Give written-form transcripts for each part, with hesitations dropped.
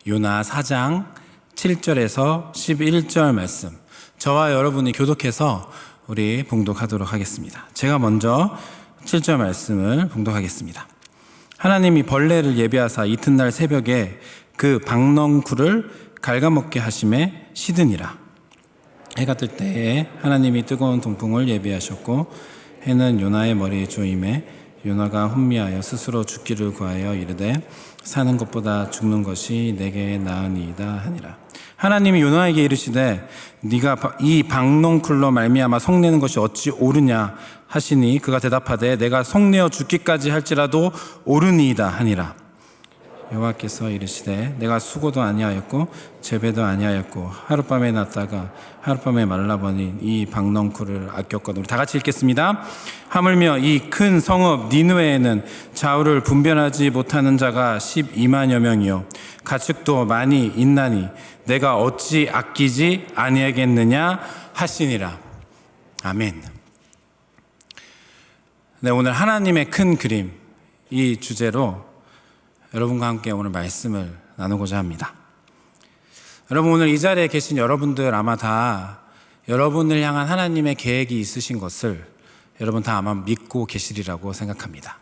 요나 4장 7절에서 11절 말씀, 저와 여러분이 교독해서 우리 봉독하도록 하겠습니다. 제가 먼저 7절 말씀을 봉독하겠습니다. 하나님이 벌레를 예비하사 이튿날 새벽에 그 박넝쿨을 갉아먹게 하심에 시드니라. 해가 뜰 때에 하나님이 뜨거운 동풍을 예비하셨고 해는 요나의 머리에 조임해 요나가 혼미하여 스스로 죽기를 구하여 이르되 사는 것보다 죽는 것이 내게 나으니이다 하니라. 하나님이 요나에게 이르시되 네가 이 박넝쿨로 말미암아 성내는 것이 어찌 옳으냐 하시니 그가 대답하되 내가 성내어 죽기까지 할지라도 옳으니이다 하니라. 여호와께서 이르시되 내가 수고도 아니하였고 재배도 아니하였고 하룻밤에 났다가 하룻밤에 말라버린 이 박넝쿨을 아꼈거든. 우리 다 같이 읽겠습니다. 하물며 이 큰 성읍 니느웨에는 좌우를 분별하지 못하는 자가 12만여 명이요 가축도 많이 있나니 내가 어찌 아끼지 아니하겠느냐 하시니라. 아멘. 네, 오늘 하나님의 큰 그림, 이 주제로 여러분과 함께 오늘 말씀을 나누고자 합니다. 여러분, 오늘 이 자리에 계신 여러분들 아마 다 여러분을 향한 하나님의 계획이 있으신 것을 여러분 다 아마 믿고 계시리라고 생각합니다.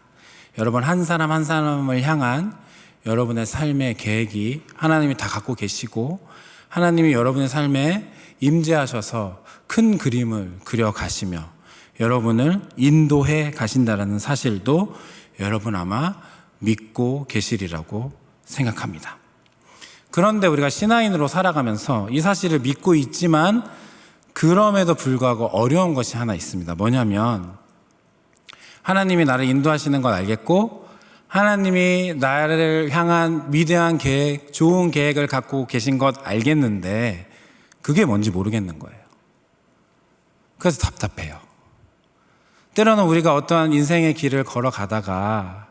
여러분 한 사람 한 사람을 향한 여러분의 삶의 계획이 하나님이 다 갖고 계시고 하나님이 여러분의 삶에 임재하셔서 큰 그림을 그려 가시며 여러분을 인도해 가신다라는 사실도 여러분 아마 믿고 계시리라고 생각합니다. 그런데 우리가 신앙인으로 살아가면서 이 사실을 믿고 있지만 그럼에도 불구하고 어려운 것이 하나 있습니다. 뭐냐면 하나님이 나를 인도하시는 건 알겠고 하나님이 나를 향한 위대한 계획, 좋은 계획을 갖고 계신 것 알겠는데 그게 뭔지 모르겠는 거예요. 그래서 답답해요. 때로는 우리가 어떠한 인생의 길을 걸어가다가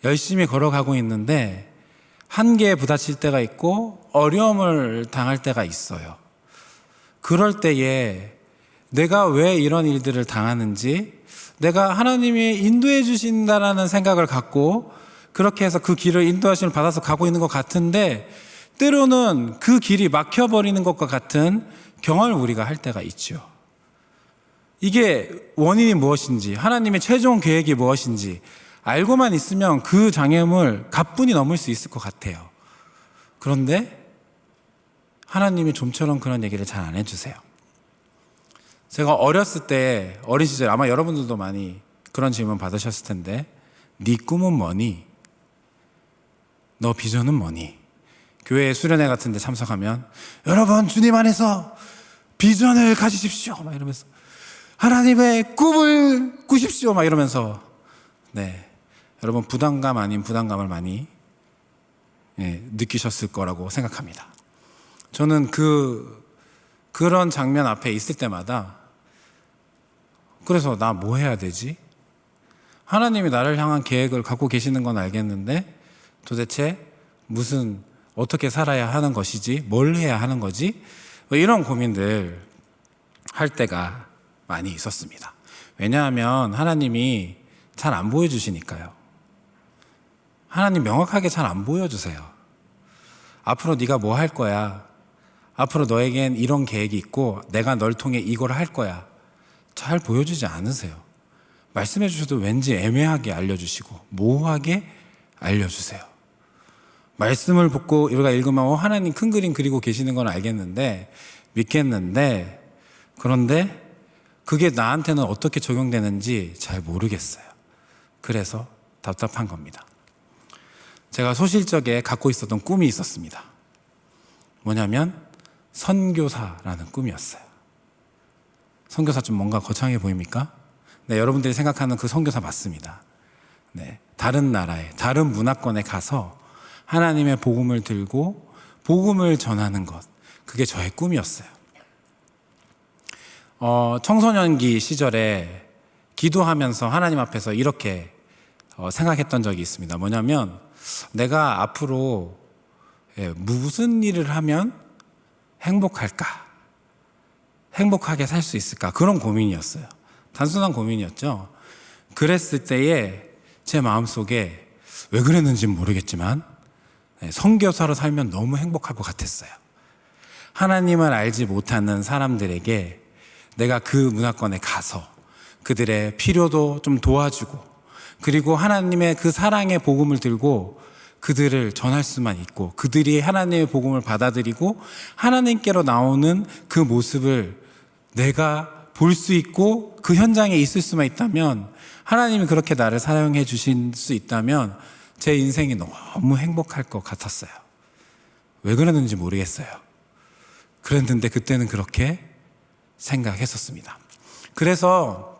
열심히 걸어가고 있는데 한계에 부딪힐 때가 있고 어려움을 당할 때가 있어요. 그럴 때에 내가 왜 이런 일들을 당하는지, 내가 하나님이 인도해 주신다라는 생각을 갖고 그렇게 해서 그 길을 인도하심을 받아서 가고 있는 것 같은데 때로는 그 길이 막혀버리는 것과 같은 경험을 우리가 할 때가 있죠. 이게 원인이 무엇인지, 하나님의 최종 계획이 무엇인지 알고만 있으면 그 장애물을 가뿐히 넘을 수 있을 것 같아요. 그런데 하나님이 좀처럼 그런 얘기를 잘 안 해주세요. 제가 어렸을 때, 어린 시절 아마 여러분들도 많이 그런 질문 받으셨을 텐데 네 꿈은 뭐니? 너 비전은 뭐니? 교회 수련회 같은 데 참석하면 여러분 주님 안에서 비전을 가지십시오 막 이러면서 하나님의 꿈을 꾸십시오 막 이러면서 네, 여러분 부담감 아닌 부담감을 많이 느끼셨을 거라고 생각합니다. 저는 그런 장면 앞에 있을 때마다 그래서 나 뭐 해야 되지? 하나님이 나를 향한 계획을 갖고 계시는 건 알겠는데 도대체 어떻게 살아야 하는 것이지? 뭘 해야 하는 거지? 이런 고민들 할 때가 많이 있었습니다. 왜냐하면 하나님이 잘 안 보여주시니까요. 하나님 명확하게 잘 안 보여주세요. 앞으로 네가 뭐 할 거야? 앞으로 너에겐 이런 계획이 있고 내가 널 통해 이걸 할 거야. 잘 보여주지 않으세요. 말씀해 주셔도 왠지 애매하게 알려주시고 모호하게 알려주세요. 말씀을 보고 우리가 읽으면 하나님 큰 그림 그리고 계시는 건 알겠는데 믿겠는데 그런데 그게 나한테는 어떻게 적용되는지 잘 모르겠어요. 그래서 답답한 겁니다. 제가 소실적에 갖고 있었던 꿈이 있었습니다. 뭐냐면 선교사라는 꿈이었어요. 선교사 좀 뭔가 거창해 보입니까? 네, 여러분들이 생각하는 그 선교사 맞습니다. 네, 다른 나라에, 다른 문화권에 가서 하나님의 복음을 들고 복음을 전하는 것, 그게 저의 꿈이었어요. 청소년기 시절에 기도하면서 하나님 앞에서 이렇게 생각했던 적이 있습니다. 뭐냐면 내가 앞으로 무슨 일을 하면 행복할까? 행복하게 살 수 있을까? 그런 고민이었어요. 단순한 고민이었죠. 그랬을 때에 제 마음속에 왜 그랬는지는 모르겠지만 선교사로 살면 너무 행복할 것 같았어요. 하나님을 알지 못하는 사람들에게 내가 그 문화권에 가서 그들의 필요도 좀 도와주고, 그리고 하나님의 그 사랑의 복음을 들고 그들을 전할 수만 있고, 그들이 하나님의 복음을 받아들이고 하나님께로 나오는 그 모습을 내가 볼 수 있고 그 현장에 있을 수만 있다면, 하나님이 그렇게 나를 사용해 주실 수 있다면 제 인생이 너무 행복할 것 같았어요. 왜 그랬는지 모르겠어요. 그랬는데 그때는 그렇게 생각했었습니다. 그래서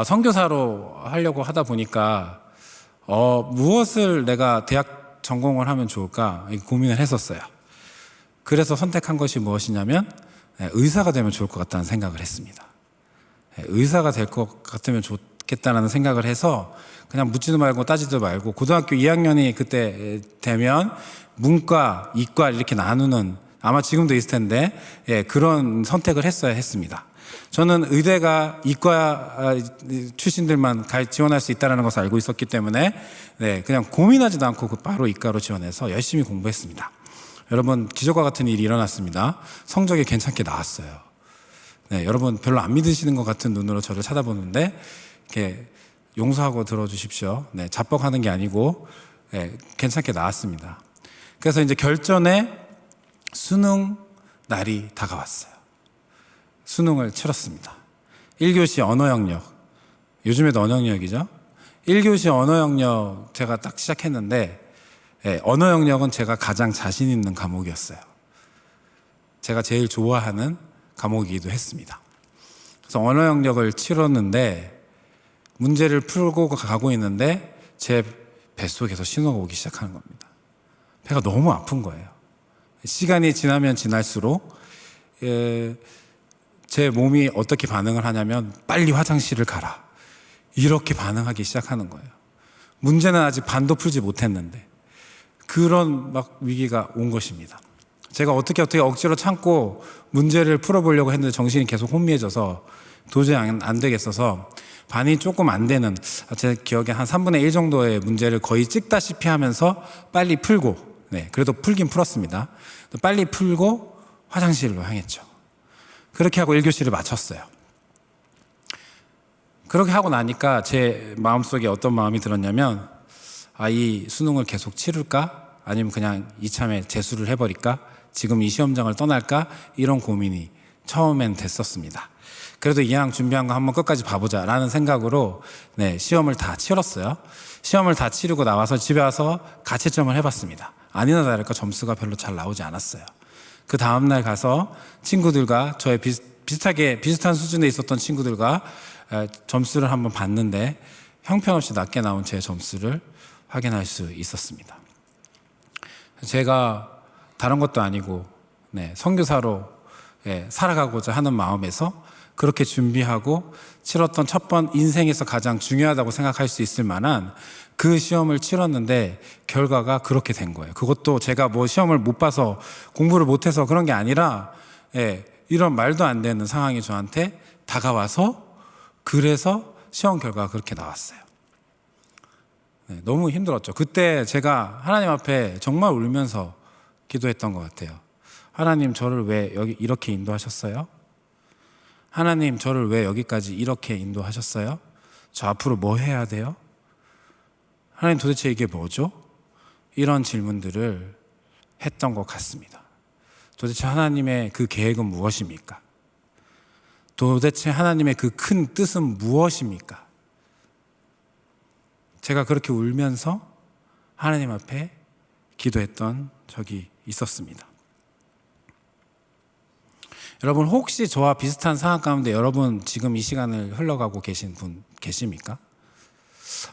선교사로 하려고 하다 보니까 무엇을 내가 대학 전공을 하면 좋을까 고민을 했었어요. 그래서 선택한 것이 무엇이냐면 의사가 되면 좋을 것 같다는 생각을 했습니다. 의사가 될 것 같으면 좋겠다는 생각을 해서 그냥 묻지도 말고 따지도 말고, 고등학교 2학년이 그때 되면 문과, 이과 이렇게 나누는, 아마 지금도 있을 텐데 그런 선택을 했어야 했습니다. 저는 의대가 이과 출신들만 지원할 수 있다는 것을 알고 있었기 때문에 그냥 고민하지도 않고 바로 이과로 지원해서 열심히 공부했습니다. 여러분, 기적과 같은 일이 일어났습니다. 성적이 괜찮게 나왔어요. 여러분 별로 안 믿으시는 것 같은 눈으로 저를 쳐다보는데 이렇게 용서하고 들어주십시오. 자뻑하는 게 아니고 괜찮게 나왔습니다. 그래서 이제 결전에 수능 날이 다가왔어요. 수능을 치렀습니다. 1교시 언어 영역, 요즘에도 언어 영역이죠. 1교시 언어 영역 제가 딱 시작했는데 언어 영역은 제가 가장 자신 있는 과목이었어요. 제가 제일 좋아하는 과목이기도 했습니다. 그래서 언어 영역을 치렀는데 문제를 풀고 가고 있는데 제 뱃속에서 신호가 오기 시작하는 겁니다. 배가 너무 아픈 거예요. 시간이 지나면 지날수록 제 몸이 어떻게 반응을 하냐면 빨리 화장실을 가라, 이렇게 반응하기 시작하는 거예요. 문제는 아직 반도 풀지 못했는데 그런 막 위기가 온 것입니다. 제가 어떻게 억지로 참고 문제를 풀어보려고 했는데 정신이 계속 혼미해져서 도저히 안 되겠어서 반이 조금 안 되는, 제 기억에 한 3분의 1 정도의 문제를 거의 찍다시피 하면서 빨리 풀고, 그래도 풀긴 풀었습니다. 빨리 풀고 화장실로 향했죠. 그렇게 하고 1교시를 마쳤어요. 그렇게 하고 나니까 제 마음속에 어떤 마음이 들었냐면, 이 수능을 계속 치를까? 아니면 그냥 이참에 재수를 해버릴까? 지금 이 시험장을 떠날까? 이런 고민이 처음엔 됐었습니다. 그래도 이왕 준비한 거 한번 끝까지 봐보자 라는 생각으로 시험을 다 치렀어요. 시험을 다 치르고 나와서 집에 와서 가채점을 해봤습니다. 아니나 다를까 점수가 별로 잘 나오지 않았어요. 그 다음날 가서 친구들과, 저의 비슷한 수준에 있었던 친구들과 점수를 한번 봤는데 형편없이 낮게 나온 제 점수를 확인할 수 있었습니다. 제가 다른 것도 아니고 선교사로 살아가고자 하는 마음에서 그렇게 준비하고 치렀던 첫 번, 인생에서 가장 중요하다고 생각할 수 있을 만한 그 시험을 치렀는데 결과가 그렇게 된 거예요. 그것도 제가 뭐 시험을 못 봐서 공부를 못해서 그런 게 아니라 이런 말도 안 되는 상황이 저한테 다가와서, 그래서 시험 결과가 그렇게 나왔어요. 너무 힘들었죠. 그때 제가 하나님 앞에 정말 울면서 기도했던 것 같아요. 하나님, 저를 왜 여기 이렇게 인도하셨어요? 하나님, 저를 왜 여기까지 이렇게 인도하셨어요? 저 앞으로 뭐 해야 돼요? 하나님, 도대체 이게 뭐죠? 이런 질문들을 했던 것 같습니다. 도대체 하나님의 그 계획은 무엇입니까? 도대체 하나님의 그 큰 뜻은 무엇입니까? 제가 그렇게 울면서 하나님 앞에 기도했던 적이 있었습니다. 여러분, 혹시 저와 비슷한 상황 가운데 여러분 지금 이 시간을 흘러가고 계신 분 계십니까?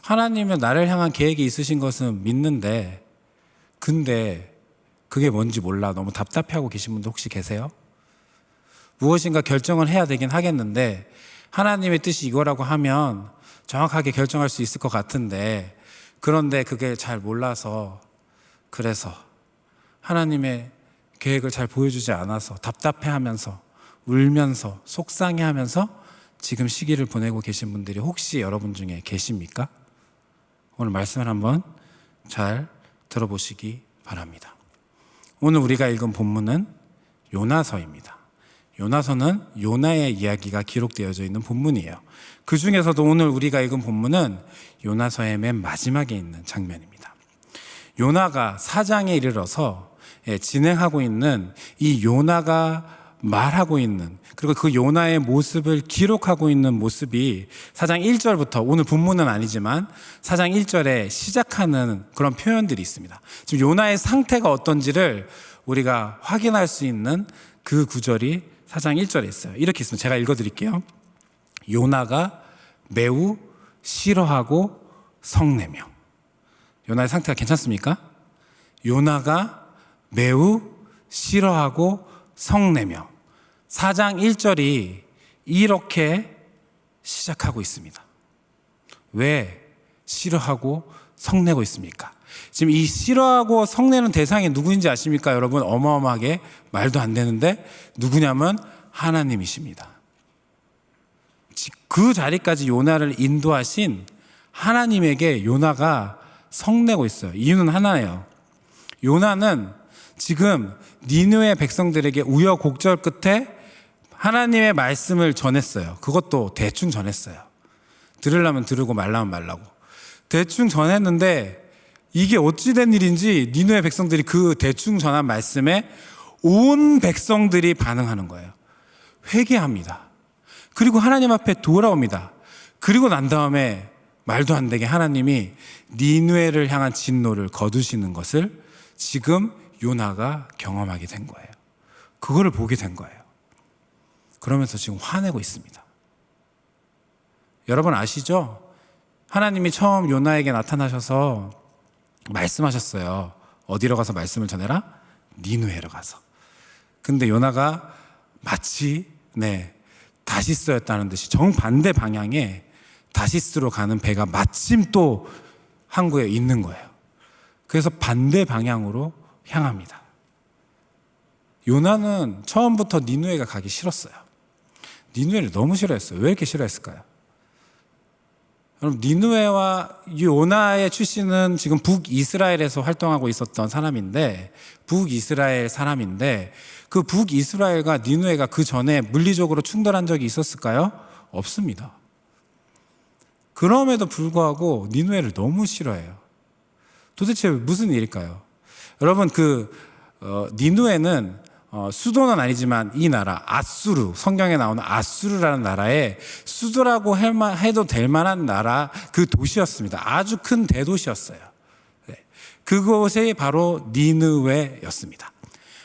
하나님은 나를 향한 계획이 있으신 것은 믿는데, 근데 그게 뭔지 몰라 너무 답답해하고 계신 분도 혹시 계세요? 무엇인가 결정을 해야 되긴 하겠는데 하나님의 뜻이 이거라고 하면 정확하게 결정할 수 있을 것 같은데, 그런데 그게 잘 몰라서, 그래서 하나님의 계획을 잘 보여주지 않아서 답답해하면서 울면서 속상해하면서 지금 시기를 보내고 계신 분들이 혹시 여러분 중에 계십니까? 오늘 말씀을 한번 잘 들어보시기 바랍니다. 오늘 우리가 읽은 본문은 요나서입니다. 요나서는 요나의 이야기가 기록되어져 있는 본문이에요. 그 중에서도 오늘 우리가 읽은 본문은 요나서의 맨 마지막에 있는 장면입니다. 요나가 사장에 이르러서 진행하고 있는 이 요나가 말하고 있는, 그리고 그 요나의 모습을 기록하고 있는 모습이 4장 1절부터, 오늘 본문은 아니지만 4장 1절에 시작하는 그런 표현들이 있습니다. 지금 요나의 상태가 어떤지를 우리가 확인할 수 있는 그 구절이 4장 1절에 있어요. 이렇게 있습니다. 제가 읽어드릴게요. 요나가 매우 싫어하고 성내며. 요나의 상태가 괜찮습니까? 요나가 매우 싫어하고 성내며. 4장 1절이 이렇게 시작하고 있습니다. 왜 싫어하고 성내고 있습니까? 지금 이 싫어하고 성내는 대상이 누구인지 아십니까? 여러분, 어마어마하게 말도 안 되는데 누구냐면 하나님이십니다. 그 자리까지 요나를 인도하신 하나님에게 요나가 성내고 있어요. 이유는 하나예요. 요나는 지금 니느웨 백성들에게 우여곡절 끝에 하나님의 말씀을 전했어요. 그것도 대충 전했어요. 들으려면 들으고 말라면 말라고. 대충 전했는데 이게 어찌된 일인지 니느웨 백성들이 그 대충 전한 말씀에 온 백성들이 반응하는 거예요. 회개합니다. 그리고 하나님 앞에 돌아옵니다. 그리고 난 다음에 말도 안 되게 하나님이 니느웨를 향한 진노를 거두시는 것을 지금 요나가 경험하게 된 거예요. 그거를 보게 된 거예요. 그러면서 지금 화내고 있습니다. 여러분 아시죠? 하나님이 처음 요나에게 나타나셔서 말씀하셨어요. 어디로 가서 말씀을 전해라? 니느웨로 가서. 근데 요나가 마치 다시스였다는 듯이 정반대 방향에 다시스로 가는 배가 마침 또 항구에 있는 거예요. 그래서 반대 방향으로 향합니다. 요나는 처음부터 니느웨가 가기 싫었어요. 니느웨를 너무 싫어했어요. 왜 이렇게 싫어했을까요? 여러분, 니느웨와 요나의 출신은 지금 북이스라엘에서 활동하고 있었던 사람인데, 북이스라엘 사람인데, 그 북이스라엘과 니느웨가 그 전에 물리적으로 충돌한 적이 있었을까요? 없습니다. 그럼에도 불구하고 니느웨를 너무 싫어해요. 도대체 무슨 일일까요? 여러분, 니느웨는 수도는 아니지만 이 나라 아수르, 성경에 나오는 아수르라는 나라의 수도라고 해도 될 만한 나라, 그 도시였습니다. 아주 큰 대도시였어요. 그곳이 바로 니느웨였습니다.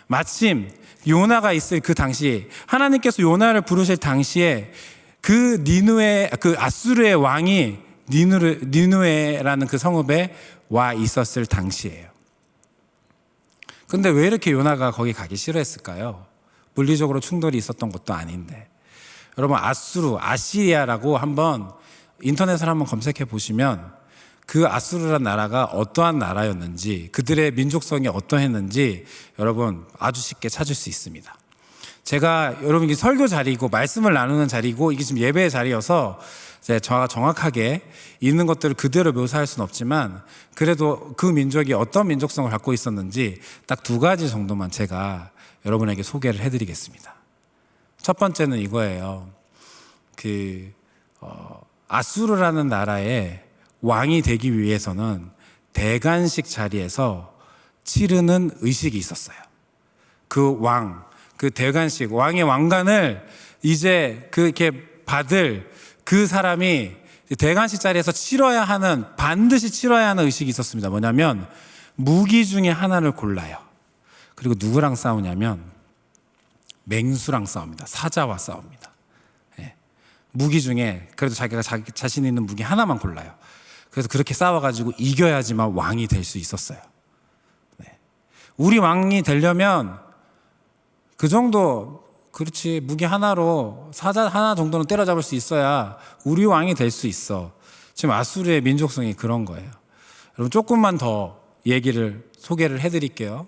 마침 요나가 있을 그 당시, 하나님께서 요나를 부르실 당시에 그 니느웨, 그 아수르의 왕이 니느웨라는 그 성읍에 와 있었을 당시예요. 근데 왜 이렇게 요나가 거기 가기 싫어했을까요? 물리적으로 충돌이 있었던 것도 아닌데. 여러분, 아시리아라고 한번 인터넷을 한번 검색해 보시면 그 아수르라는 나라가 어떠한 나라였는지, 그들의 민족성이 어떠했는지 여러분 아주 쉽게 찾을 수 있습니다. 제가 여러분 이게 설교 자리이고 말씀을 나누는 자리이고 이게 지금 예배의 자리여서 제가 정확하게 있는 것들을 그대로 묘사할 수는 없지만 그래도 그 민족이 어떤 민족성을 갖고 있었는지 딱 2가지 정도만 제가 여러분에게 소개를 해드리겠습니다. 첫 번째는 이거예요. 아수르라는 나라의 왕이 되기 위해서는 대관식 자리에서 치르는 의식이 있었어요. 그 대관식, 왕의 왕관을 이제 그렇게 받을 그 사람이 대관식 자리에서 반드시 치러야 하는 의식이 있었습니다. 뭐냐면 무기 중에 하나를 골라요. 그리고 누구랑 싸우냐면 맹수랑 싸웁니다. 사자와 싸웁니다. 무기 중에 그래도 자기가 자신 있는 무기 하나만 골라요. 그래서 그렇게 싸워가지고 이겨야지만 왕이 될 수 있었어요. 우리 왕이 되려면 그 정도, 그렇지, 무기 하나로 사자 하나 정도는 때려잡을 수 있어야 우리 왕이 될 수 있어. 지금 아수르의 민족성이 그런 거예요. 여러분, 조금만 더 소개를 해드릴게요.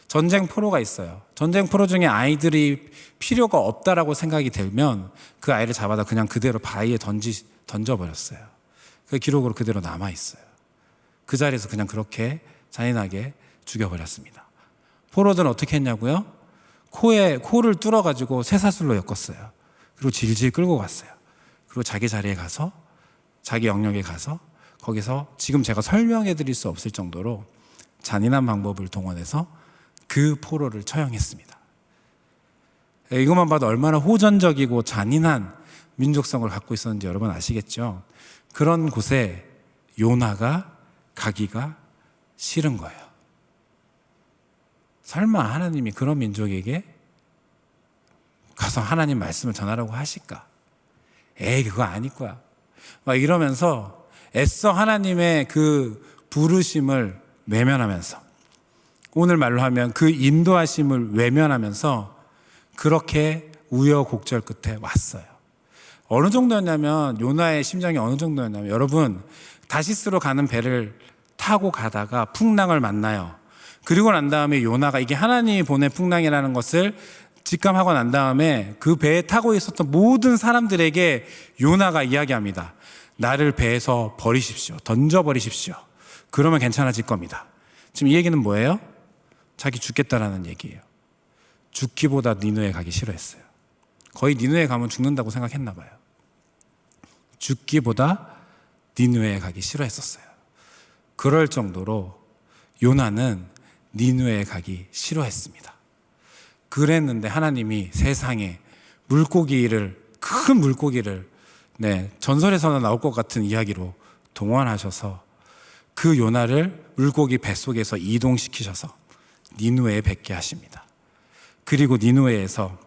전쟁 포로가 있어요. 전쟁 포로 중에 아이들이 필요가 없다라고 생각이 들면 그 아이를 잡아다 그냥 그대로 바위에 던져버렸어요. 그 기록으로 그대로 남아있어요. 그 자리에서 그냥 그렇게 잔인하게 죽여버렸습니다. 포로들은 어떻게 했냐고요? 코를 뚫어가지고 쇠사슬로 엮었어요. 그리고 질질 끌고 갔어요. 그리고 자기 자리에 가서, 자기 영역에 가서, 거기서 지금 제가 설명해 드릴 수 없을 정도로 잔인한 방법을 동원해서 그 포로를 처형했습니다. 이것만 봐도 얼마나 호전적이고 잔인한 민족성을 갖고 있었는지 여러분 아시겠죠? 그런 곳에 요나가 가기가 싫은 거예요. 설마 하나님이 그런 민족에게 가서 하나님 말씀을 전하라고 하실까? 에이, 그거 아닐 거야. 막 이러면서 애써 하나님의 그 부르심을 외면하면서, 오늘 말로 하면 그 인도하심을 외면하면서 그렇게 우여곡절 끝에 왔어요. 어느 정도였냐면, 요나의 심정이 어느 정도였냐면, 여러분, 다시스로 가는 배를 타고 가다가 풍랑을 만나요. 그리고 난 다음에 요나가 이게 하나님이 보낸 풍랑이라는 것을 직감하고 난 다음에 그 배에 타고 있었던 모든 사람들에게 요나가 이야기합니다. 나를 배에서 버리십시오. 던져버리십시오. 그러면 괜찮아질 겁니다. 지금 이 얘기는 뭐예요? 자기 죽겠다라는 얘기예요. 죽기보다 니느웨 가기 싫어했어요. 거의 니느웨 가면 죽는다고 생각했나 봐요. 죽기보다 니느웨 가기 싫어했었어요. 그럴 정도로 요나는 니느웨 가기 싫어했습니다. 그랬는데 하나님이 세상에 큰 물고기를 전설에서나 나올 것 같은 이야기로 동원하셔서 그 요나를 물고기 뱃속에서 이동시키셔서 니느웨에 뱉게 하십니다. 그리고 니느웨에서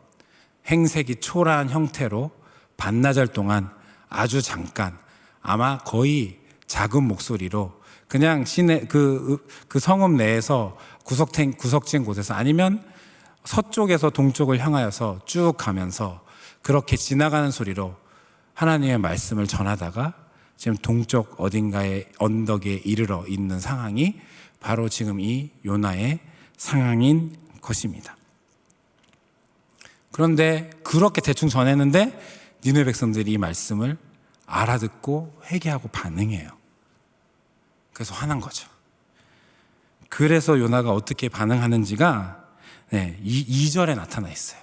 행색이 초라한 형태로 반나절 동안 아주 잠깐, 아마 거의 작은 목소리로 그냥 시내 그 성읍 내에서 구석진 곳에서, 아니면 서쪽에서 동쪽을 향하여서 쭉 가면서 그렇게 지나가는 소리로 하나님의 말씀을 전하다가 지금 동쪽 어딘가의 언덕에 이르러 있는 상황이 바로 지금 이 요나의 상황인 것입니다. 그런데 그렇게 대충 전했는데 니느웨 백성들이 이 말씀을 알아듣고 회개하고 반응해요. 그래서 화난 거죠. 그래서 요나가 어떻게 반응하는지가 2절에 나타나 있어요.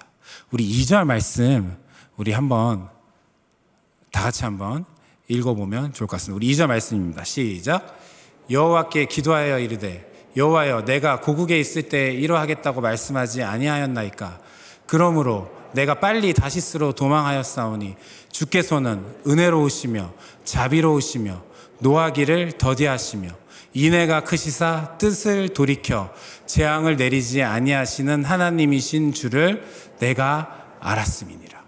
우리 2절 말씀 우리 다 같이 한번 읽어보면 좋을 것 같습니다. 우리 2절 말씀입니다. 시작. 여호와께 기도하여 이르되 여호와여, 내가 고국에 있을 때 이러하겠다고 말씀하지 아니하였나이까? 그러므로 내가 빨리 다시스로 도망하였사오니 주께서는 은혜로우시며 자비로우시며 노하기를 더디하시며 인애가 크시사 뜻을 돌이켜 재앙을 내리지 아니하시는 하나님이신 줄을 내가 알았음이니라.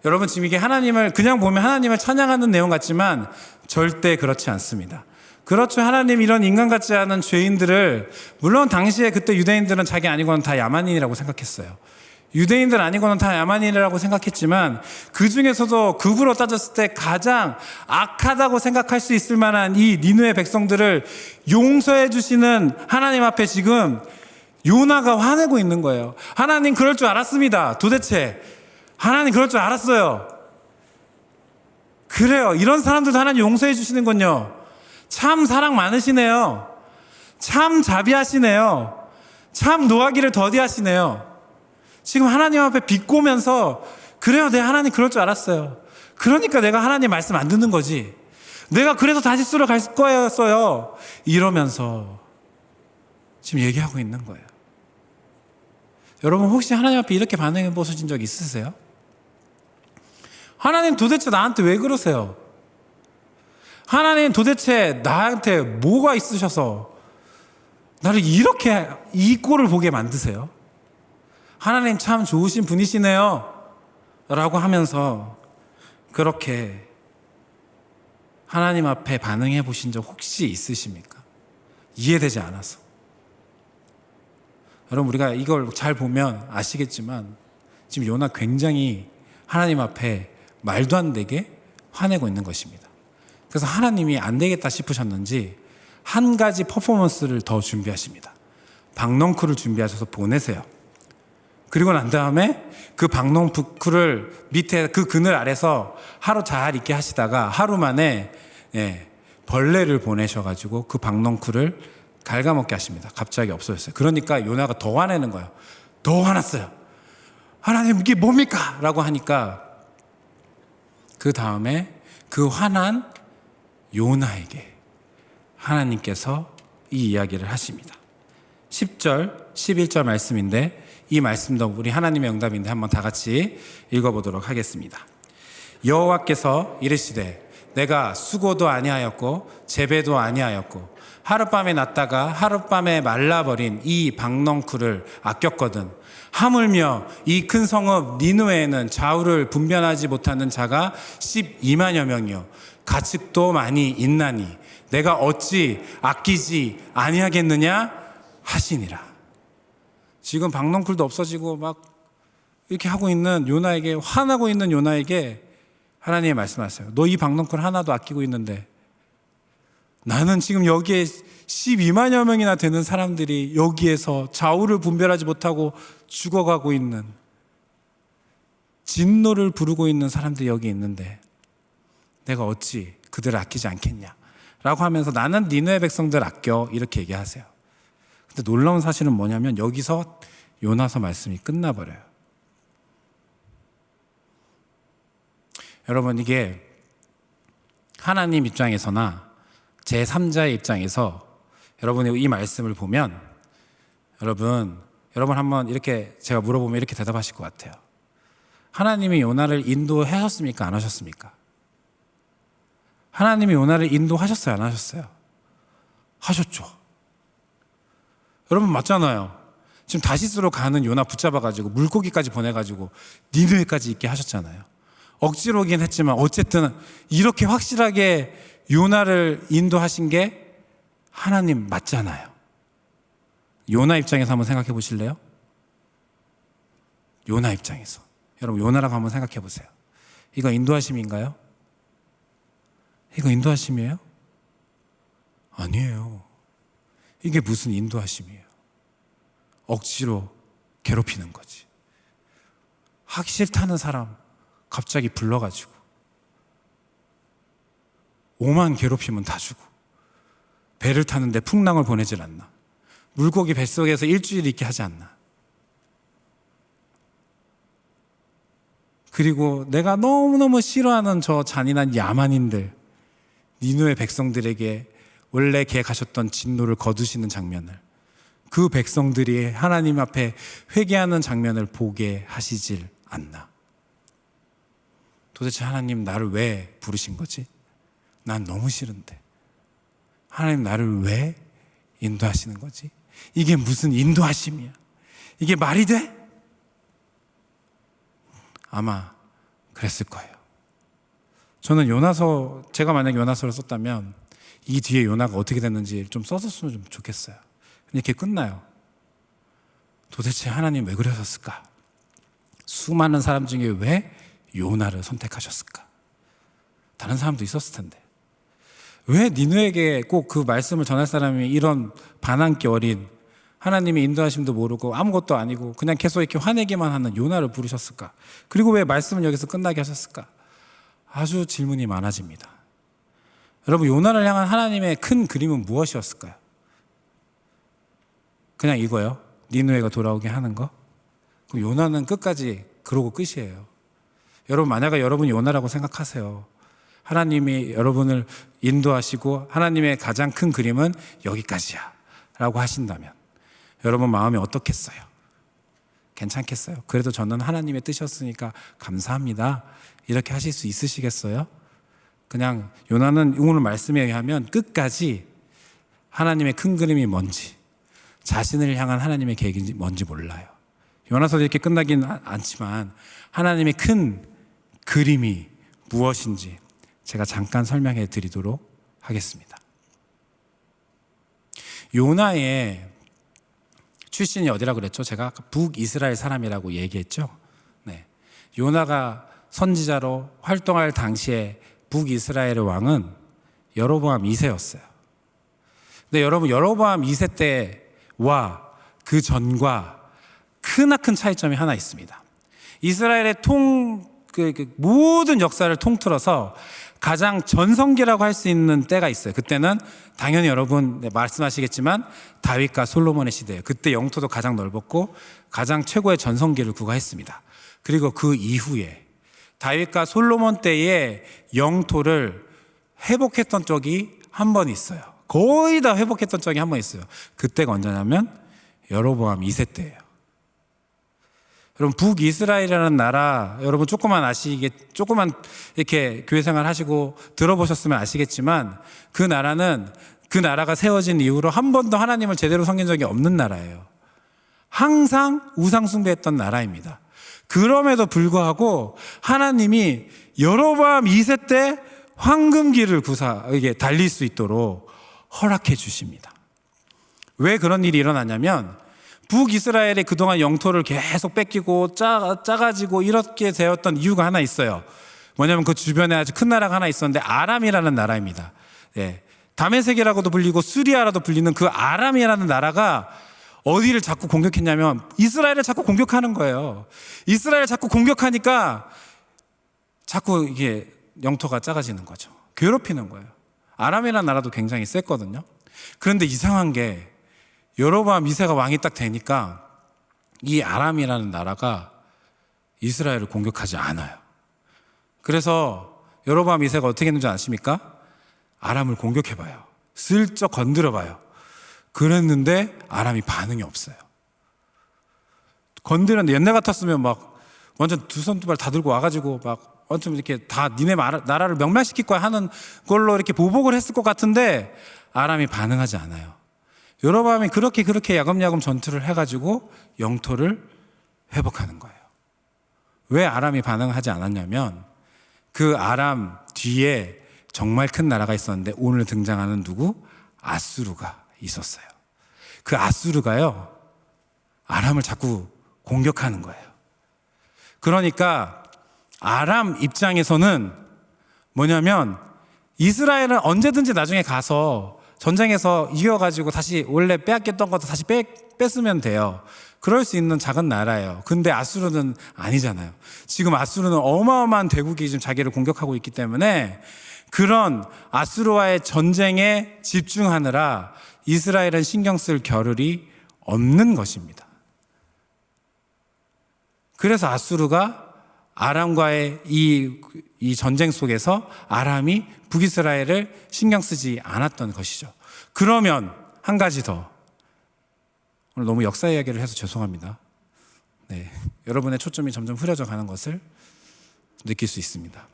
여러분, 지금 이게 하나님을 그냥 보면 하나님을 찬양하는 내용 같지만 절대 그렇지 않습니다. 그렇죠. 하나님 이런 인간 같지 않은 죄인들을, 물론 당시에 그때 유대인들은 자기 아니고는 다 야만인이라고 생각했어요. 유대인들 아니고는 다 야만인이라고 생각했지만 그 중에서도 급으로 따졌을 때 가장 악하다고 생각할 수 있을 만한 이 니느웨 백성들을 용서해 주시는 하나님 앞에 지금 요나가 화내고 있는 거예요. 하나님 그럴 줄 알았습니다. 도대체 하나님 그럴 줄 알았어요. 그래요. 이런 사람들도 하나님 용서해 주시는군요. 참 사랑 많으시네요. 참 자비하시네요. 참 노하기를 더디하시네요. 지금 하나님 앞에 비꼬면서, 그래요, 내 하나님 그럴 줄 알았어요. 그러니까 내가 하나님 말씀 안 듣는 거지. 내가 그래서 다시스로 갈 거였어요. 이러면서 지금 얘기하고 있는 거예요. 여러분, 혹시 하나님 앞에 이렇게 반응해 보신 적 있으세요? 하나님 도대체 나한테 왜 그러세요? 하나님 도대체 나한테 뭐가 있으셔서 나를 이렇게 이 꼴을 보게 만드세요? 하나님 참 좋으신 분이시네요 라고 하면서 그렇게 하나님 앞에 반응해 보신 적 혹시 있으십니까? 이해되지 않아서. 여러분, 우리가 이걸 잘 보면 아시겠지만 지금 요나 굉장히 하나님 앞에 말도 안 되게 화내고 있는 것입니다. 그래서 하나님이 안 되겠다 싶으셨는지 한 가지 퍼포먼스를 더 준비하십니다. 박넝쿨을 준비하셔서 보내세요. 그리고 난 다음에 그 박농풀을 밑에 그 그늘 아래서 하루 잘 있게 하시다가 하루 만에 벌레를 보내셔가지고 그 박농쿨을 갉아먹게 하십니다. 갑자기 없어졌어요. 그러니까 요나가 더 화내는 거예요. 더 화났어요. 하나님 이게 뭡니까? 라고 하니까 그 다음에 그 화난 요나에게 하나님께서 이 이야기를 하십니다. 10절, 11절 말씀인데 이 말씀도 우리 하나님의 응답인데 한번 다 같이 읽어보도록 하겠습니다. 여호와께서 이르시되 내가 수고도 아니하였고 재배도 아니하였고 하룻밤에 났다가 하룻밤에 말라버린 이 박넝쿨을 아꼈거든. 하물며 이 큰 성읍 니느웨에는 좌우를 분별하지 못하는 자가 12만여 명이요 가축도 많이 있나니 내가 어찌 아끼지 아니하겠느냐 하시니라. 지금 박넝쿨도 없어지고 막 이렇게 하고 있는 요나에게, 화나고 있는 요나에게 하나님이 말씀하세요. 너 이 박넝쿨 하나도 아끼고 있는데 나는 지금 여기에 12만여 명이나 되는 사람들이 여기에서 좌우를 분별하지 못하고 죽어가고 있는, 진노를 부르고 있는 사람들이 여기 있는데 내가 어찌 그들을 아끼지 않겠냐 라고 하면서 나는 니느웨 백성들 아껴 이렇게 얘기하세요. 근데 놀라운 사실은 뭐냐면 여기서 요나서 말씀이 끝나버려요. 여러분, 이게 하나님 입장에서나 제3자의 입장에서 여러분이 이 말씀을 보면 여러분 한번 이렇게 제가 물어보면 이렇게 대답하실 것 같아요. 하나님이 요나를 인도하셨습니까? 안 하셨습니까? 하나님이 요나를 인도하셨어요? 안 하셨어요? 하셨죠. 여러분 맞잖아요. 지금 다시스로 가는 요나 붙잡아가지고 물고기까지 보내가지고 니느웨까지 있게 하셨잖아요. 억지로 오긴 했지만 어쨌든 이렇게 확실하게 요나를 인도하신 게 하나님 맞잖아요. 요나 입장에서 한번 생각해 보실래요? 요나 입장에서. 여러분 요나라고 한번 생각해 보세요. 이거 인도하심인가요? 이거 인도하심이에요? 아니에요. 이게 무슨 인도하심이에요? 억지로 괴롭히는 거지. 하기 싫다는 사람 갑자기 불러가지고 오만 괴롭히면 다 주고, 배를 타는데 풍랑을 보내질 않나, 물고기 뱃속에서 일주일 있게 하지 않나, 그리고 내가 너무너무 싫어하는 저 잔인한 야만인들 니느웨 백성들에게 원래 계획하셨던 진노를 거두시는 장면을, 그 백성들이 하나님 앞에 회개하는 장면을 보게 하시질 않나. 도대체 하나님 나를 왜 부르신 거지? 난 너무 싫은데 하나님 나를 왜 인도하시는 거지? 이게 무슨 인도하심이야? 이게 말이 돼? 아마 그랬을 거예요. 저는 요나서, 제가 만약에 요나서를 썼다면 이 뒤에 요나가 어떻게 됐는지 좀 써줬으면 좀 좋겠어요. 이렇게 끝나요. 도대체 하나님 왜 그러셨을까? 수많은 사람 중에 왜 요나를 선택하셨을까? 다른 사람도 있었을 텐데 왜 니느웨에게 꼭 그 말씀을 전할 사람이 이런 반항기 어린, 하나님의 인도하심도 모르고 아무것도 아니고 그냥 계속 이렇게 화내기만 하는 요나를 부르셨을까? 그리고 왜 말씀을 여기서 끝나게 하셨을까? 아주 질문이 많아집니다. 여러분, 요나를 향한 하나님의 큰 그림은 무엇이었을까요? 그냥 이거요. 니느웨가 돌아오게 하는 거? 그럼 요나는 끝까지 그러고 끝이에요. 여러분, 만약에 여러분이 요나라고 생각하세요. 하나님이 여러분을 인도하시고 하나님의 가장 큰 그림은 여기까지야 라고 하신다면 여러분 마음이 어떻겠어요? 괜찮겠어요? 그래도 저는 하나님의 뜻이었으니까 감사합니다 이렇게 하실 수 있으시겠어요? 그냥 요나는 오늘 말씀에 의하면 끝까지 하나님의 큰 그림이 뭔지, 자신을 향한 하나님의 계획이 뭔지 몰라요. 요나서도 이렇게 끝나긴 않지만 하나님의 큰 그림이 무엇인지 제가 잠깐 설명해 드리도록 하겠습니다. 요나의 출신이 어디라고 그랬죠? 제가 아까 북이스라엘 사람이라고 얘기했죠. 네. 요나가 선지자로 활동할 당시에 북이스라엘의 왕은 여로보암 2세였어요. 근데 여러분, 여로보암 2세 때와 그 전과 크나큰 차이점이 하나 있습니다. 이스라엘의 그 모든 역사를 통틀어서 가장 전성기라고 할 수 있는 때가 있어요. 그때는 당연히 여러분 말씀하시겠지만 다윗과 솔로몬의 시대예요. 그때 영토도 가장 넓었고 가장 최고의 전성기를 구가했습니다. 그리고 그 이후에 다윗과 솔로몬 때의 영토를 회복했던 적이 한 번 있어요. 거의 다 회복했던 적이 한 번 있어요. 그때가 언제냐면 여로보암 2세 때예요. 여러분, 북이스라엘이라는 나라, 여러분 조금만 이렇게 교회 생활 하시고 들어보셨으면 아시겠지만 그 나라가 세워진 이후로 한 번도 하나님을 제대로 섬긴 적이 없는 나라예요. 항상 우상숭배했던 나라입니다. 그럼에도 불구하고 하나님이 여로보암 2세 때 황금길을 이게 달릴 수 있도록 허락해 주십니다. 왜 그런 일이 일어나냐면 북이스라엘이 그동안 영토를 계속 뺏기고 짜가지고 이렇게 되었던 이유가 하나 있어요. 뭐냐면 그 주변에 아주 큰 나라가 하나 있었는데 아람이라는 나라입니다. 네. 다메섹이라고도 불리고 수리아라도 불리는 그 아람이라는 나라가 어디를 자꾸 공격했냐면 이스라엘을 자꾸 공격하는 거예요. 이스라엘을 자꾸 공격하니까 자꾸 이게 영토가 작아지는 거죠. 괴롭히는 거예요. 아람이라는 나라도 굉장히 셌거든요. 그런데 이상한 게 여로보암 2세가 왕이 딱 되니까 이 아람이라는 나라가 이스라엘을 공격하지 않아요. 그래서 여로보암 2세가 어떻게 했는지 아십니까? 아람을 공격해봐요. 슬쩍 건드려봐요. 그랬는데 아람이 반응이 없어요. 건드렸는데 옛날 같았으면 막 완전 두 손 두 발 다 들고 와가지고 막 완전 이렇게 다 니네 나라를 멸망시킬 거야 하는 걸로 이렇게 보복을 했을 것 같은데 아람이 반응하지 않아요. 여로보암이 그렇게 야금야금 전투를 해가지고 영토를 회복하는 거예요. 왜 아람이 반응하지 않았냐면 그 아람 뒤에 정말 큰 나라가 있었는데 오늘 등장하는 누구? 아수르가 있었어요. 그 아수르가요, 아람을 자꾸 공격하는 거예요. 그러니까 아람 입장에서는 뭐냐면 이스라엘은 언제든지 나중에 가서 전쟁에서 이겨가지고 다시 원래 빼앗겼던 것도 다시 뺏으면 돼요. 그럴 수 있는 작은 나라예요. 근데 아수르는 아니잖아요. 지금 아수르는 어마어마한 대국이 지금 자기를 공격하고 있기 때문에 그런 아수르와의 전쟁에 집중하느라 이스라엘은 신경 쓸 겨를이 없는 것입니다. 그래서 아수르가 아람과의 이 전쟁 속에서 아람이 북이스라엘을 신경 쓰지 않았던 것이죠. 그러면 한 가지 더. 오늘 너무 역사 이야기를 해서 죄송합니다. 네, 여러분의 초점이 점점 흐려져 가는 것을 느낄 수 있습니다.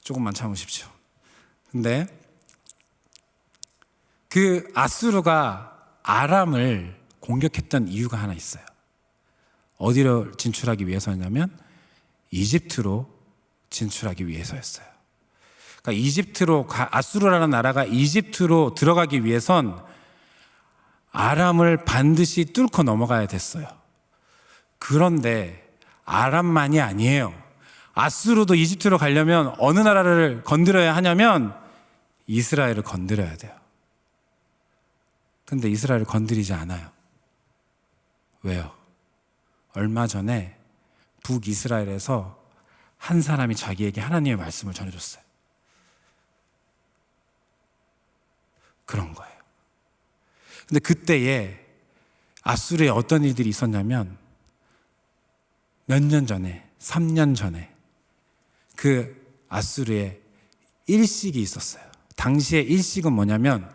조금만 참으십시오. 근데 그 아수르가 아람을 공격했던 이유가 하나 있어요. 어디로 진출하기 위해서였냐면 이집트로 진출하기 위해서였어요. 그러니까 아수르라는 나라가 이집트로 들어가기 위해선 아람을 반드시 뚫고 넘어가야 됐어요. 그런데 아람만이 아니에요. 아수르도 이집트로 가려면 어느 나라를 건드려야 하냐면 이스라엘을 건드려야 돼요. 근데 이스라엘을 건드리지 않아요. 왜요? 얼마 전에 북이스라엘에서 한 사람이 자기에게 하나님의 말씀을 전해줬어요. 그런 거예요. 근데 그때에 아수르에 어떤 일들이 있었냐면 몇 년 전에, 3년 전에 그 아수르에 일식이 있었어요. 당시에 일식은 뭐냐면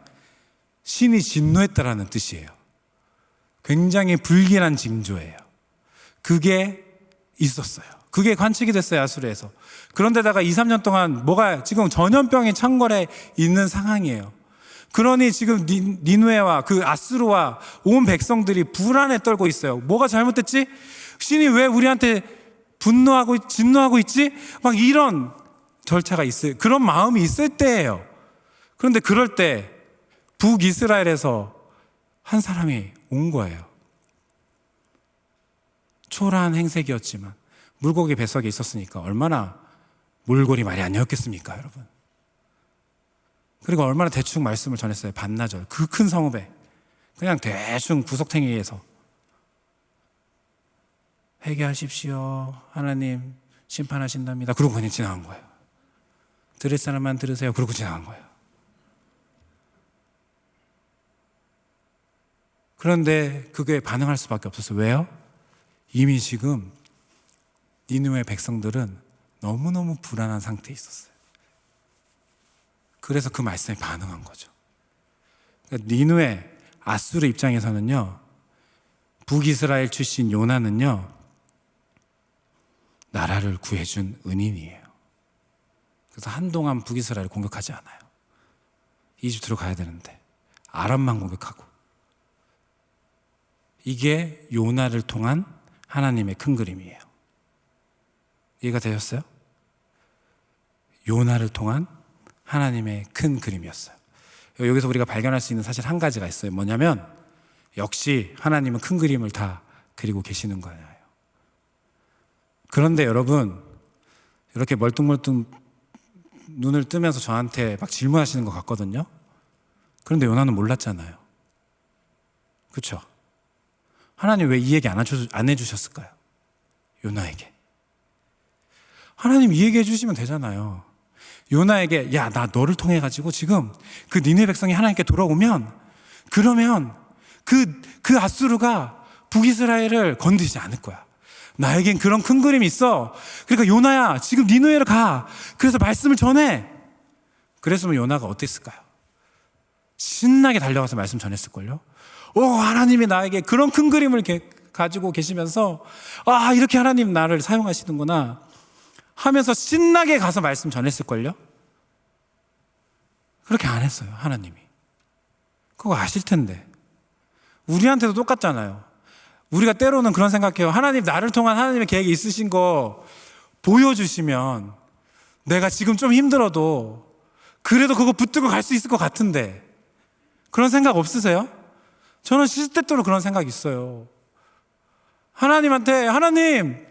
신이 진노했다라는 뜻이에요. 굉장히 불길한 징조예요. 그게 있었어요. 그게 관측이 됐어요, 아수르에서. 그런데다가 2, 3년 동안 뭐가 지금 전염병이 창궐해 있는 상황이에요. 그러니 지금 니누에와 그 아수르와 온 백성들이 불안에 떨고 있어요. 뭐가 잘못됐지? 신이 왜 우리한테 분노하고 진노하고 있지? 막 이런 절차가 있어요. 그런 마음이 있을 때예요. 그런데 그럴 때 북이스라엘에서 한 사람이 온 거예요. 초라한 행색이었지만 물고기 뱃속에 있었으니까 얼마나 몰골이 말이 아니었겠습니까, 여러분? 그리고 얼마나 대충 말씀을 전했어요. 반나절 그 큰 성읍에 그냥 대충 구석탱이에서 회개하십시오. 하나님 심판하신답니다. 그러고 그냥 지나간 거예요. 들을 사람만 들으세요. 그러고 지나간 거예요. 그런데 그게 반응할 수밖에 없었어요. 왜요? 이미 지금 니느웨 백성들은 너무너무 불안한 상태에 있었어요. 그래서 그 말씀에 반응한 거죠. 그러니까 니느웨 아수르 입장에서는요, 북이스라엘 출신 요나는요, 나라를 구해준 은인이에요. 그래서 한동안 북이스라엘을 공격하지 않아요. 이집트로 가야 되는데 아람만 공격하고. 이게 요나를 통한 하나님의 큰 그림이에요. 이해가 되셨어요? 요나를 통한 하나님의 큰 그림이었어요. 여기서 우리가 발견할 수 있는 사실 한 가지가 있어요. 뭐냐면 역시 하나님은 큰 그림을 다 그리고 계시는 거예요. 그런데 여러분, 이렇게 멀뚱멀뚱 눈을 뜨면서 저한테 막 질문하시는 것 같거든요. 그런데 요나는 몰랐잖아요. 그렇죠? 하나님 왜 이 얘기 안 해주셨을까요? 요나에게. 하나님 이 얘기 해주시면 되잖아요. 요나에게, 야, 나 너를 통해 가지고 지금 그 니네 백성이 하나님께 돌아오면, 그러면 그 아수르가 북이스라엘을 건드리지 않을 거야. 나에겐 그런 큰 그림이 있어. 그러니까 요나야, 지금 니느웨로 가. 그래서 말씀을 전해. 그랬으면 요나가 어땠을까요? 신나게 달려가서 말씀 전했을걸요. 하나님이 나에게 그런 큰 그림을 가지고 계시면서, 이렇게 하나님 나를 사용하시는구나 하면서 신나게 가서 말씀 전했을걸요. 그렇게 안 했어요, 하나님이. 그거 아실 텐데. 우리한테도 똑같잖아요. 우리가 때로는 그런 생각해요. 하나님, 나를 통한 하나님의 계획이 있으신 거 보여주시면 내가 지금 좀 힘들어도 그래도 그거 붙들고 갈 수 있을 것 같은데. 그런 생각 없으세요? 저는 시시때때로 그런 생각이 있어요. 하나님한테, 하나님,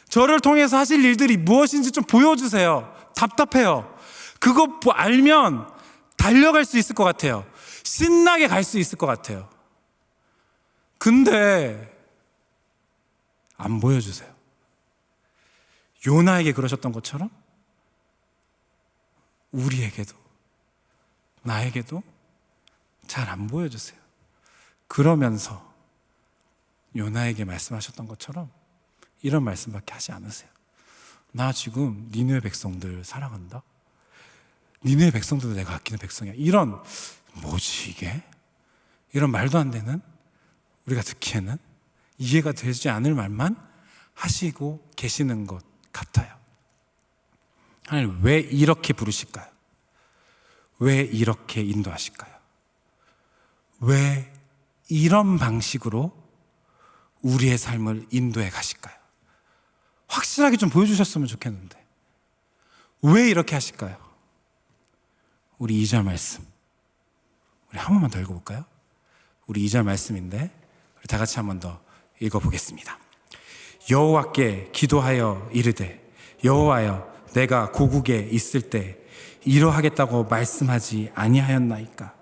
저를 통해서 하실 일들이 무엇인지 좀 보여주세요. 답답해요. 그거 알면 달려갈 수 있을 것 같아요. 신나게 갈 수 있을 것 같아요. 근데 안 보여주세요. 요나에게 그러셨던 것처럼 우리에게도, 나에게도 잘 안 보여주세요. 그러면서 요나에게 말씀하셨던 것처럼 이런 말씀밖에 하지 않으세요. 나 지금 니느웨 백성들 사랑한다. 니느웨 백성들도 내가 아끼는 백성이야. 이런, 뭐지 이게? 이런 말도 안 되는, 우리가 듣기에는 이해가 되지 않을 말만 하시고 계시는 것 같아요. 하나님 왜 이렇게 부르실까요? 왜 이렇게 인도하실까요? 왜 이런 방식으로 우리의 삶을 인도해 가실까요? 확실하게 좀 보여주셨으면 좋겠는데 왜 이렇게 하실까요? 우리 2절 말씀, 우리 한 번만 더 읽어볼까요? 우리 2절 말씀인데 우리 다 같이 한 번 더 읽어보겠습니다. 여호와께 기도하여 이르되, 여호와여, 내가 고국에 있을 때 이러하겠다고 말씀하지 아니하였나이까?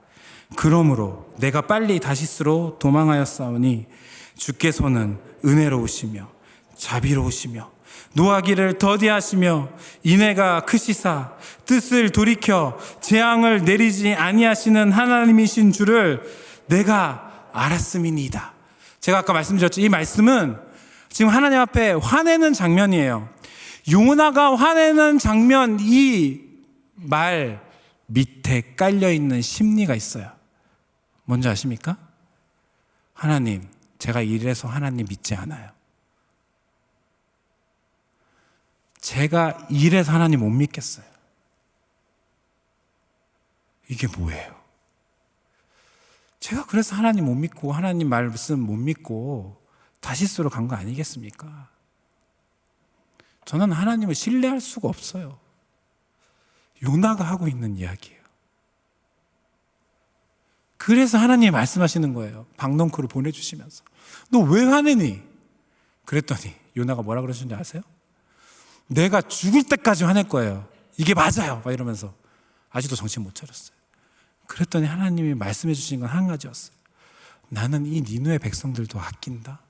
그러므로 내가 빨리 다시스로 도망하였사오니 주께서는 은혜로우시며 자비로우시며 노하기를 더디하시며 인애가 크시사 뜻을 돌이켜 재앙을 내리지 아니하시는 하나님이신 줄을 내가 알았음이니이다. 제가 아까 말씀드렸죠. 이 말씀은 지금 하나님 앞에 화내는 장면이에요. 요나가 화내는 장면, 이 말 밑에 깔려있는 심리가 있어요. 뭔지 아십니까? 하나님, 제가 이래서 하나님 믿지 않아요. 제가 이래서 하나님 못 믿겠어요. 이게 뭐예요? 제가 그래서 하나님 못 믿고 하나님 말씀 못 믿고 다시스로 간 거 아니겠습니까? 저는 하나님을 신뢰할 수가 없어요. 요나가 하고 있는 이야기예요. 그래서 하나님이 말씀하시는 거예요. 박넝쿨을 보내주시면서 너 왜 화내니? 그랬더니 요나가 뭐라 그러셨는지 아세요? 내가 죽을 때까지 화낼 거예요. 이게 맞아요. 막 이러면서 아직도 정신 못 차렸어요. 그랬더니 하나님이 말씀해 주신 건 한 가지였어요. 나는 이 니느웨 백성들도 아낀다.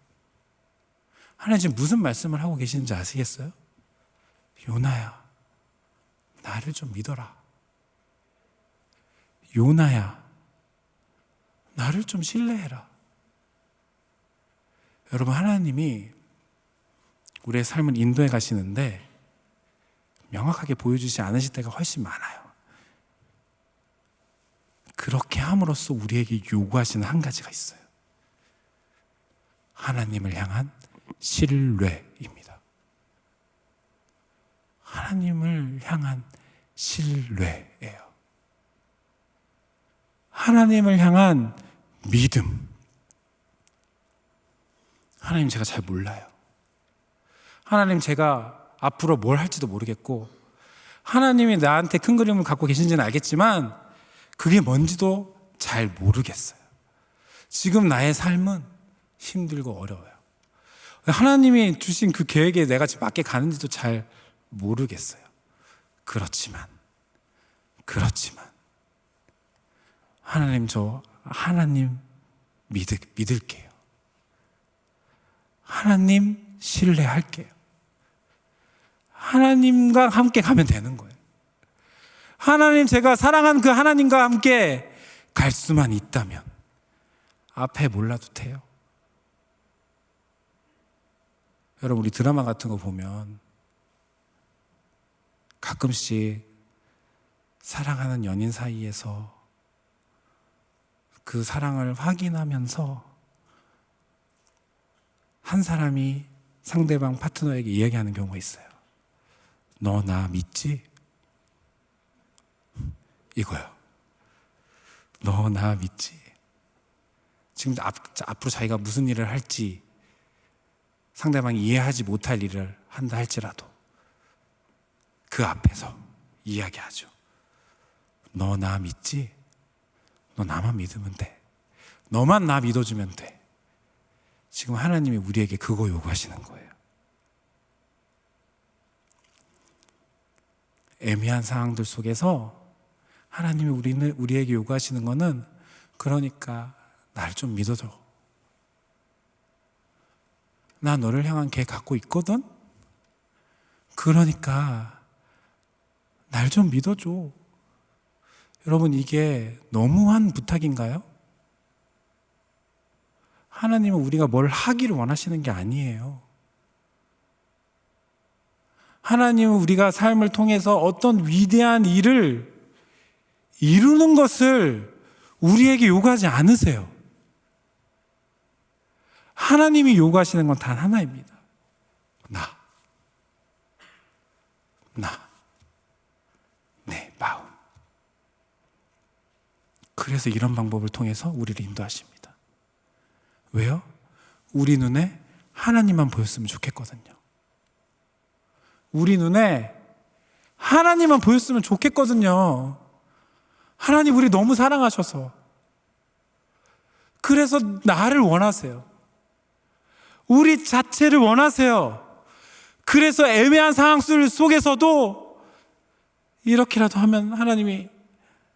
하나님 지금 무슨 말씀을 하고 계시는지 아시겠어요? 요나야, 나를 좀 믿어라. 요나야, 나를 좀 신뢰해라. 여러분, 하나님이 우리의 삶을 인도해 가시는데 명확하게 보여주지 않으실 때가 훨씬 많아요. 그렇게 함으로써 우리에게 요구하시는 한 가지가 있어요. 하나님을 향한 신뢰입니다. 하나님을 향한 신뢰예요. 하나님을 향한 믿음. 하나님, 제가 잘 몰라요. 하나님, 제가 앞으로 뭘 할지도 모르겠고, 하나님이 나한테 큰 그림을 갖고 계신지는 알겠지만 그게 뭔지도 잘 모르겠어요. 지금 나의 삶은 힘들고 어려워요. 하나님이 주신 그 계획에 내가 지금 맞게 가는지도 잘 모르겠어요. 그렇지만 하나님, 저 하나님 믿을게요. 하나님 신뢰할게요. 하나님과 함께 가면 되는 거예요. 하나님, 제가 사랑하는 그 하나님과 함께 갈 수만 있다면 앞에 몰라도 돼요. 여러분, 우리 드라마 같은 거 보면 가끔씩 사랑하는 연인 사이에서 그 사랑을 확인하면서 한 사람이 상대방 파트너에게 이야기하는 경우가 있어요. 너 나 믿지? 이거요. 너 나 믿지? 지금 앞으로 자기가 무슨 일을 할지 상대방이 이해하지 못할 일을 한다 할지라도 그 앞에서 이야기하죠. 너 나 믿지? 너 나만 믿으면 돼. 너만 나 믿어주면 돼. 지금 하나님이 우리에게 그거 요구하시는 거예요. 애매한 상황들 속에서 하나님이 우리에게 요구하시는 거는, 그러니까 날 좀 믿어줘. 나 너를 향한 계획 갖고 있거든? 그러니까 날 좀 믿어줘. 여러분, 이게 너무한 부탁인가요? 하나님은 우리가 뭘 하기를 원하시는 게 아니에요. 하나님은 우리가 삶을 통해서 어떤 위대한 일을 이루는 것을 우리에게 요구하지 않으세요. 하나님이 요구하시는 건 단 하나입니다. 내 마음. 그래서 이런 방법을 통해서 우리를 인도하십니다. 왜요? 우리 눈에 하나님만 보였으면 좋겠거든요. 우리 눈에 하나님만 보였으면 좋겠거든요. 하나님, 우리 너무 사랑하셔서. 그래서 나를 원하세요. 우리 자체를 원하세요. 그래서 애매한 상황 속에서도 이렇게라도 하면 하나님이,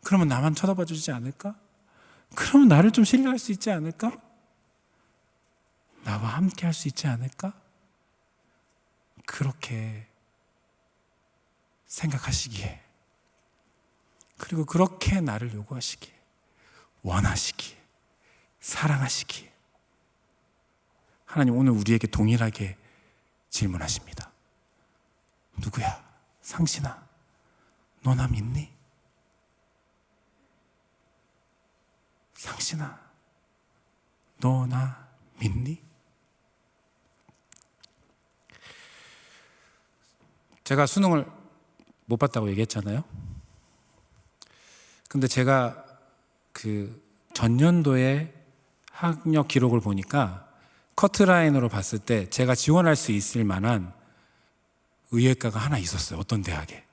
그러면 나만 쳐다봐 주지 않을까? 그러면 나를 좀 신뢰할 수 있지 않을까? 나와 함께 할 수 있지 않을까? 그렇게 생각하시기에, 그리고 그렇게 나를 요구하시기에, 원하시기에, 사랑하시기에, 하나님 오늘 우리에게 동일하게 질문하십니다. 누구야? 상신아, 너 나 믿니? 상신아, 너 나 믿니? 제가 수능을 못 봤다고 얘기했잖아요. 근데 제가 그 전년도에 학력 기록을 보니까 커트라인으로 봤을 때 제가 지원할 수 있을 만한 의예과가 하나 있었어요. 어떤 대학에.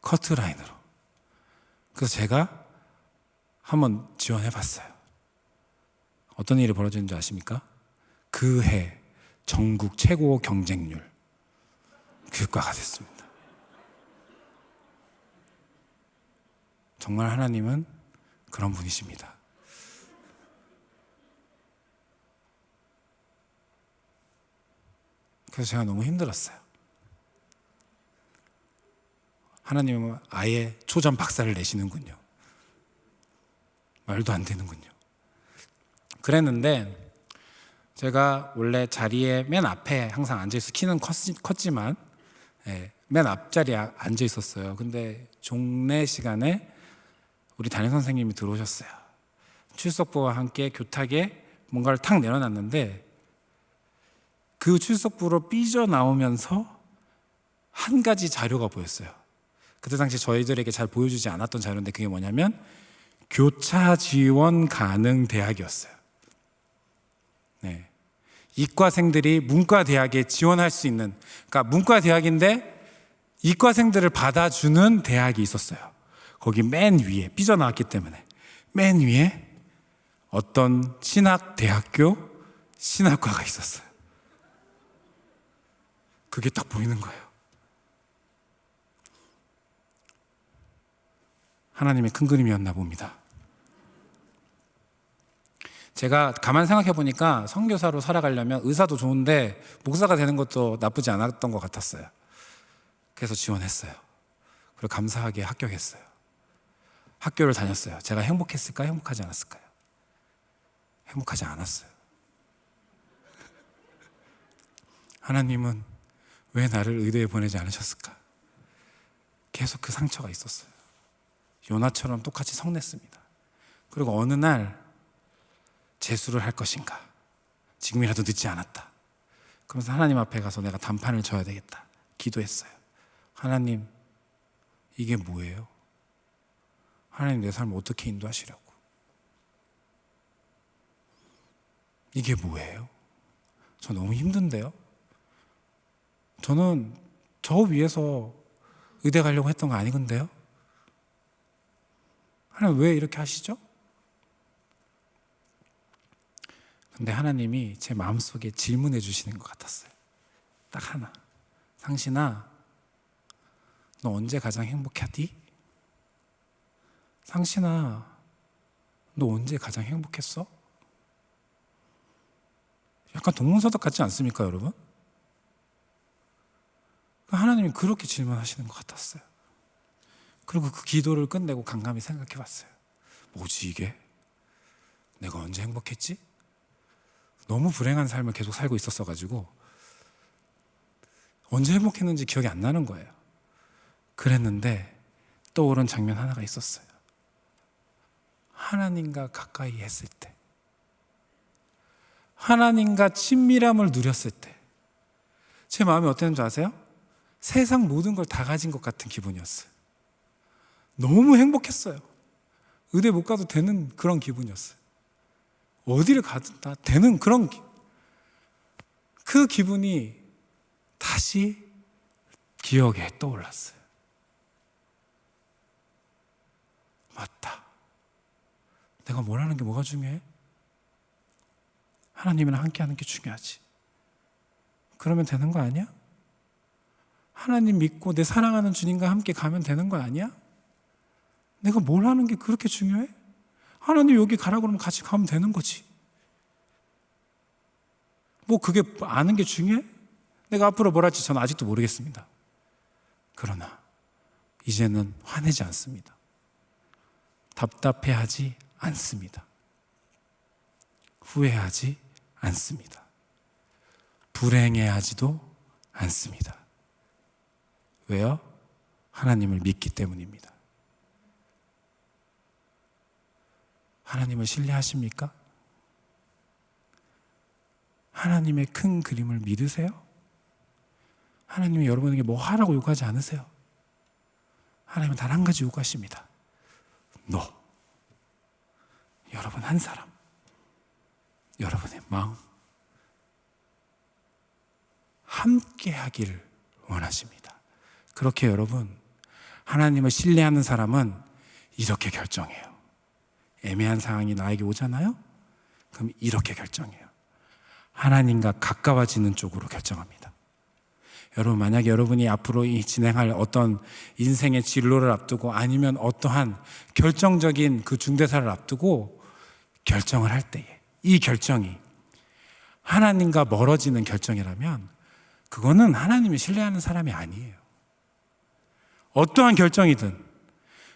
커트라인으로. 그래서 제가 한번 지원해 봤어요. 어떤 일이 벌어지는지 아십니까? 그 해 전국 최고 경쟁률 교육과가 됐습니다. 정말 하나님은 그런 분이십니다. 그래서 제가 너무 힘들었어요. 하나님은 아예 초전 박살을 내시는군요. 말도 안 되는군요. 그랬는데 제가 원래 자리에 맨 앞에 항상 앉아있어. 키는 컸지만 맨 앞자리에 앉아 있었어요. 근데 종례 시간에 우리 담임 선생님이 들어오셨어요. 출석부와 함께 교탁에 뭔가를 탁 내려놨는데 그 출석부로 삐져나오면서 한 가지 자료가 보였어요. 그때 당시 저희들에게 잘 보여주지 않았던 자료인데 그게 뭐냐면 교차 지원 가능 대학이었어요. 네. 이과생들이 문과대학에 지원할 수 있는, 그러니까 문과대학인데 이과생들을 받아주는 대학이 있었어요. 거기 맨 위에, 삐져나왔기 때문에 맨 위에 어떤 신학대학교 신학과가 있었어요. 그게 딱 보이는 거예요. 하나님의 큰 그림이었나 봅니다. 제가 가만 생각해 보니까 선교사로 살아가려면 의사도 좋은데 목사가 되는 것도 나쁘지 않았던 것 같았어요. 그래서 지원했어요. 그리고 감사하게 합격했어요. 학교를 다녔어요. 제가 행복했을까요? 행복하지 않았을까요? 행복하지 않았어요. 하나님은 왜 나를 의대에 보내지 않으셨을까? 계속 그 상처가 있었어요. 요나처럼 똑같이 성냈습니다. 그리고 어느 날 재수를 할 것인가? 지금이라도 늦지 않았다. 그러면서 하나님 앞에 가서 내가 단판을 져야 되겠다. 기도했어요. 하나님, 이게 뭐예요? 하나님, 내 삶을 어떻게 인도하시려고? 이게 뭐예요? 저 너무 힘든데요? 저는 저 위해서 의대 가려고 했던 거 아니건데요? 하나님 왜 이렇게 하시죠? 근데 하나님이 제 마음속에 질문해 주시는 것 같았어요. 딱 하나. 상신아, 너 언제 가장 행복하디? 상신아, 너 언제 가장 행복했어? 약간 동문서답 같지 않습니까, 여러분? 하나님이 그렇게 질문하시는 것 같았어요. 그리고 그 기도를 끝내고 간감히 생각해 봤어요. 뭐지 이게? 내가 언제 행복했지? 너무 불행한 삶을 계속 살고 있었어가지고 언제 행복했는지 기억이 안 나는 거예요. 그랬는데 떠오른 장면 하나가 있었어요. 하나님과 가까이 했을 때, 하나님과 친밀함을 누렸을 때 제 마음이 어땠는지 아세요? 세상 모든 걸 다 가진 것 같은 기분이었어요. 너무 행복했어요. 의대 못 가도 되는 그런 기분이었어요. 어디를 가든 다 되는 그런 그 기분이 다시 기억에 떠올랐어요. 맞다. 내가 뭘 하는 게 뭐가 중요해? 하나님이랑 함께 하는 게 중요하지. 그러면 되는 거 아니야? 하나님 믿고 내 사랑하는 주님과 함께 가면 되는 거 아니야? 내가 뭘 하는 게 그렇게 중요해? 하나님 여기 가라 그러면 같이 가면 되는 거지. 뭐 그게 아는 게 중요해? 내가 앞으로 뭘 할지 저는 아직도 모르겠습니다. 그러나 이제는 화내지 않습니다. 답답해하지 않습니다. 후회하지 않습니다. 불행해하지도 않습니다. 왜요? 하나님을 믿기 때문입니다. 하나님을 신뢰하십니까? 하나님의 큰 그림을 믿으세요? 하나님이 여러분에게 뭐 하라고 요구하지 않으세요? 하나님은 단 한 가지 요구하십니다. 너, 여러분 한 사람, 여러분의 마음 함께 하기를 원하십니다. 그렇게 여러분, 하나님을 신뢰하는 사람은 이렇게 결정해요. 애매한 상황이 나에게 오잖아요? 그럼 이렇게 결정해요. 하나님과 가까워지는 쪽으로 결정합니다. 여러분, 만약에 여러분이 앞으로 진행할 어떤 인생의 진로를 앞두고 아니면 어떠한 결정적인 그 중대사를 앞두고 결정을 할 때에 이 결정이 하나님과 멀어지는 결정이라면 그거는 하나님을 신뢰하는 사람이 아니에요. 어떠한 결정이든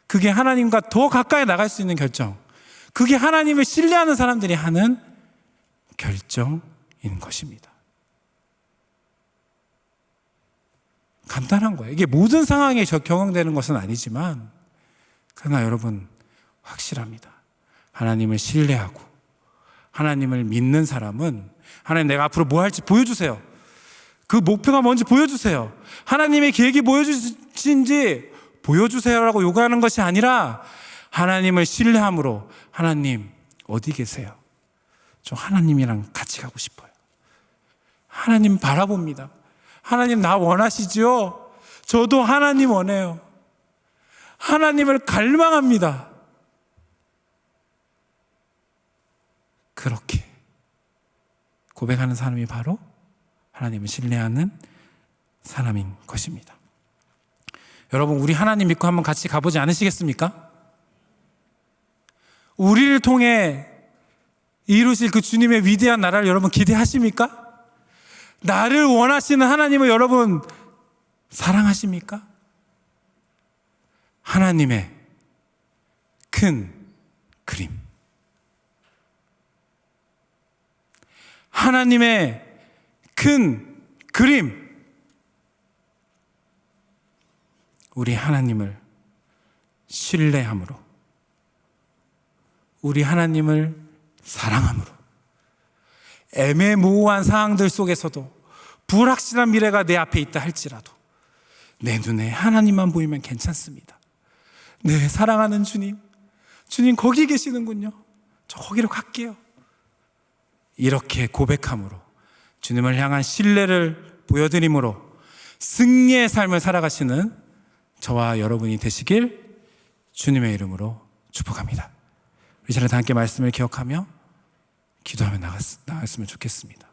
그게 하나님과 더 가까이 나갈 수 있는 결정, 그게 하나님을 신뢰하는 사람들이 하는 결정인 것입니다. 간단한 거예요. 이게 모든 상황에 경험되는 것은 아니지만, 그러나 여러분 확실합니다. 하나님을 신뢰하고 하나님을 믿는 사람은, 하나님 내가 앞으로 뭐 할지 보여주세요, 그 목표가 뭔지 보여주세요, 하나님의 계획이 무엇인지 보여주세요라고 요구하는 것이 아니라 하나님을 신뢰함으로, 하나님 어디 계세요? 저 하나님이랑 같이 가고 싶어요. 하나님 바라봅니다. 하나님 나 원하시죠? 저도 하나님 원해요. 하나님을 갈망합니다. 그렇게 고백하는 사람이 바로 하나님을 신뢰하는 사람인 것입니다. 여러분, 우리 하나님 믿고 한번 같이 가보지 않으시겠습니까? 우리를 통해 이루실 그 주님의 위대한 나라를 여러분 기대하십니까? 나를 원하시는 하나님을 여러분 사랑하십니까? 하나님의 큰 그림, 하나님의 큰 그림, 우리 하나님을 신뢰함으로, 우리 하나님을 사랑함으로, 애매모호한 상황들 속에서도 불확실한 미래가 내 앞에 있다 할지라도 내 눈에 하나님만 보이면 괜찮습니다. 네, 사랑하는 주님, 주님 거기 계시는군요. 저 거기로 갈게요. 이렇게 고백함으로, 주님을 향한 신뢰를 보여드림으로 승리의 삶을 살아가시는 저와 여러분이 되시길 주님의 이름으로 축복합니다. 우리 자녀 다 함께 말씀을 기억하며 기도하며 나갔으면 좋겠습니다.